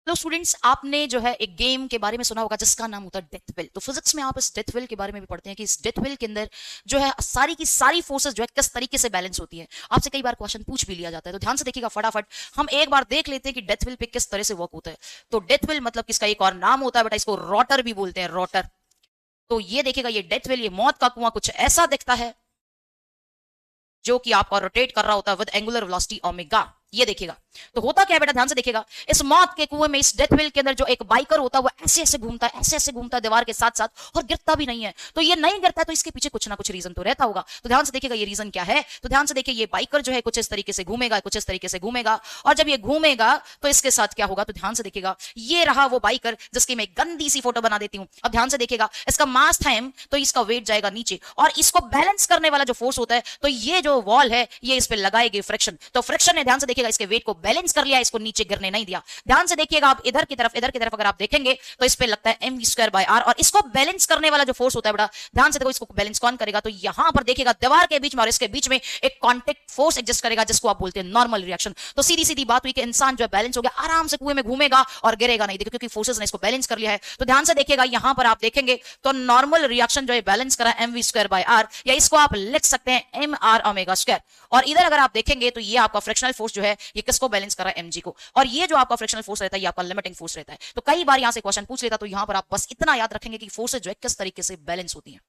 Hello students, आपने जो है एक गेम के बारे में सुना होगा जिसका नाम होता है डेथ व्हील। तो फिजिक्स में आप इस डेथ व्हील के बारे में भी पढ़ते हैं कि इस डेथ व्हील के अंदर जो है सारी की सारी फोर्सेस जो है किस तरीके से बैलेंस होती है। आपसे कई बार क्वेश्चन पूछ भी लिया जाता है, तो ध्यान से देखिएगा फटाफट। हम एक बार देख लेते हैं कि डेथ व्हील पे किस तरह से वर्क होता है। तो डेथ व्हील मतलब किसका एक और नाम होता है बेटा, इसको रोटर भी बोलते हैं, रोटर। तो ये देखिएगा, ये डेथ व्हील, ये मौत का कुआं कुछ ऐसा दिखता है जो कि आपका रोटेट कर रहा होता है विद एंगुलर वेलोसिटी ओमेगा। ये देखिएगा, तो होता क्या है बेटा, ध्यान से देखिएगा। इस मौत के कुएं में, इस डेथ व्हील के अंदर जो एक बाइकर होता है वो ऐसे ऐसे घूमता है, ऐसे ऐसे घूमता है दीवार के साथ साथ, और गिरता भी नहीं है। तो ये नहीं गिरता है तो इसके पीछे कुछ ना कुछ रीजन तो रहता होगा। तो ध्यान से देखिएगा ये रीजन क्या है। तो ध्यान से देखिए, ये बाइकर जो है कुछ इस तरीके से घूमेगा, कुछ इस तरीके से घूमेगा, और जब ये घूमेगा तो इसके साथ क्या होगा। तो ध्यान से देखिएगा, ये रहा वो बाइकर जिसकी मैं गंदी सी फोटो बना देती हूं। अब ध्यान से देखिएगा, इसका मास था m, तो इसका वेट जाएगा नीचे, और इसको बैलेंस करने वाला जो फोर्स होता है, तो ये जो वॉल है ये इस पे लगाएगी फ्रिक्शन। तो फ्रिक्शन ने, ध्यान से देखिएगा, इसके वेट को बैलेंस कर लिया, इसको नीचे गिरने नहीं दिया। ध्यान से देखिएगा, आप इधर की तरफ अगर आप देखेंगे तो इस पे लगता है mv²/r, और इसको बैलेंस करने वाला जो फोर्स होता है बेटा, ध्यान से देखो, इसको बैलेंस कौन करेगा। तो यहां पर देखिएगा दीवार के बीच में और इसके बीच में एक कांटेक्ट फोर्स एग्जिस्ट करेगा, जिसको आप बोलते हैं नॉर्मल रिएक्शन। तो सीधी सीधी बात हुई कि इंसान जो है बैलेंस हो गया, आराम से कुएं में घूमेगा और गिरेगा नहीं, देखो क्योंकि फोर्सेस ने इसको बैलेंस कर लिया है। तो ध्यान से देखिएगा, यहां पर आप देखेंगे तो नॉर्मल रिएक्शन जो है बैलेंस करा mv²/r, या इसको आप लिख सकते हैं mr⍵²। और इधर अगर आप देखेंगे तो ये आपका फ्रिक्शनल फोर्स जो है ये किसको बैलेंस कर रहा है, mg को। और ये जो आपका फ्रिक्शनल फोर्स रहता है ये आपका लिमिटिंग फोर्स रहता है। तो कई बार यहां से क्वेश्चन पूछ लेता, तो यहां पर आप बस इतना याद रखेंगे कि फोर्सेस जो है किस तरीके से बैलेंस होती है।